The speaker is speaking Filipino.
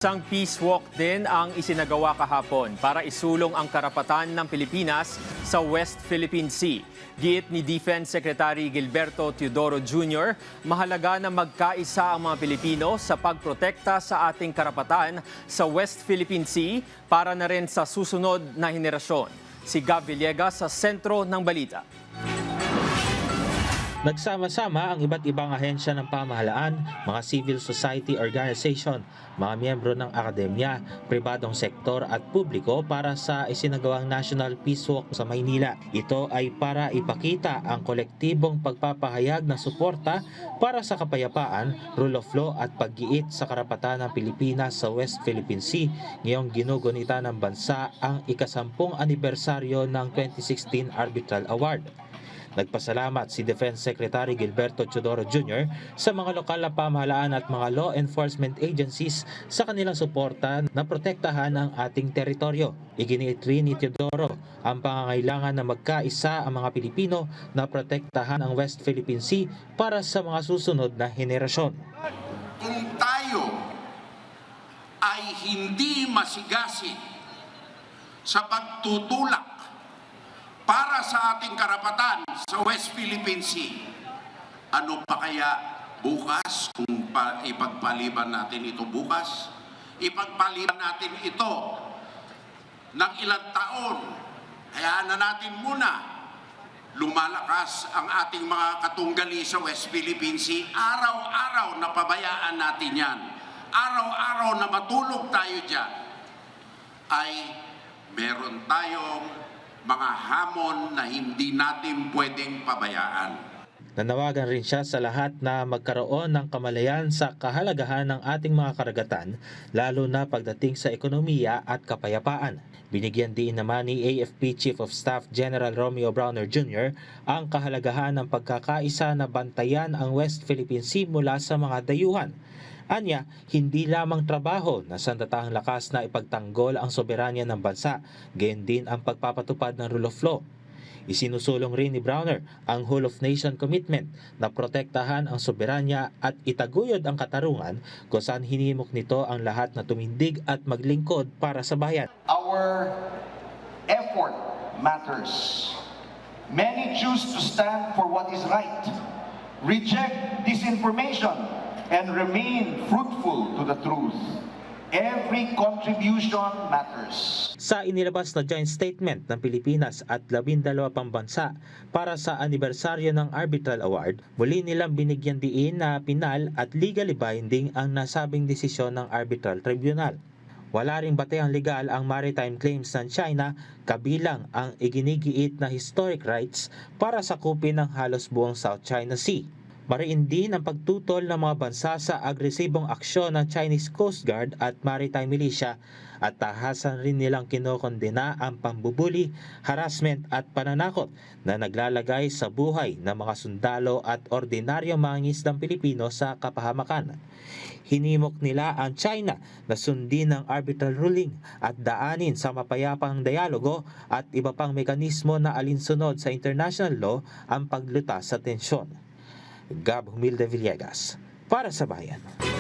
Isang peace walk din ang isinagawa kahapon para isulong ang karapatan ng Pilipinas sa West Philippine Sea. Giit ni Defense Secretary Gilberto Teodoro Jr., mahalaga na magkaisa ang mga Pilipino sa pagprotekta sa ating karapatan sa West Philippine Sea para na rin sa susunod na henerasyon. Si Gab Villegas sa sentro ng balita. Nagsama-sama ang iba't ibang ahensya ng pamahalaan, mga civil society organization, mga miyembro ng akademya, pribadong sektor at publiko para sa isinagawang National Peace Walk sa Maynila. Ito ay para ipakita ang kolektibong pagpapahayag na suporta para sa kapayapaan, rule of law at paggiit sa karapatan ng Pilipinas sa West Philippine Sea ngayong ginugunita ng bansa ang ika-10 anibersaryo ng 2016 Arbitral Award. Nagpasalamat si Defense Secretary Gilberto Teodoro Jr. sa mga lokal na pamahalaan at mga law enforcement agencies sa kanilang suporta na protektahan ang ating teritoryo. Iginiit rin ni Teodoro ang pangangailangan na magkaisa ang mga Pilipino na protektahan ang West Philippine Sea para sa mga susunod na henerasyon. Kung tayo ay hindi masigasig sa pagtutulak para sa ating karapatan sa West Philippine Sea, ano pa kaya bukas kung ipagpaliban natin ito bukas? Ipagpaliban natin ito ng ilang taon. Hayaan na natin muna lumalakas ang ating mga katunggali sa West Philippine Sea. Araw-araw na pabayaan natin yan. Araw-araw na matulog tayo dyan, ay meron tayong mga hamon na hindi natin pwedeng pabayaan. Nanawagan rin siya sa lahat na magkaroon ng kamalayan sa kahalagahan ng ating mga karagatan, lalo na pagdating sa ekonomiya at kapayapaan. Binigyan din naman ni AFP Chief of Staff General Romeo Browner Jr. ang kahalagahan ng pagkakaisa na bantayan ang West Philippine Sea mula sa mga dayuhan. Anya, hindi lamang trabaho na sandatahang lakas na ipagtanggol ang soberanya ng bansa, gayon din ang pagpapatupad ng rule of law. Isinusulong rin ni Browner ang Whole of Nation commitment na protektahan ang soberanya at itaguyod ang katarungan kung saan hinimok nito ang lahat na tumindig at maglingkod para sa bayan. Our effort matters. Many choose to stand for what is right, reject disinformation, and remain fruitful to the truth. Every contribution matters. Sa inilabas na joint statement ng Pilipinas at 12 pang bansa para sa anibersaryo ng Arbitral Award, muli nilang binigyan diin na pinal at legally binding ang nasabing desisyon ng Arbitral Tribunal. Wala ring batehang legal ang maritime claims ng China, kabilang ang iginigiit na historic rights para sakupin ng halos buong South China Sea. Mariin din ang pagtutol ng mga bansa sa agresibong aksyon ng Chinese Coast Guard at Maritime Militia at tahasan rin nilang kinokondena ang pambubuli, harassment at pananakot na naglalagay sa buhay ng mga sundalo at ordinaryong mga ngisdang Pilipino sa kapahamakan. Hinimok nila ang China na sundin ng arbitral ruling at daanin sa mapayapang dialogo at iba pang mekanismo na alinsunod sa international law ang paglutas sa tensyon. Gab Villegas para sa Bayan.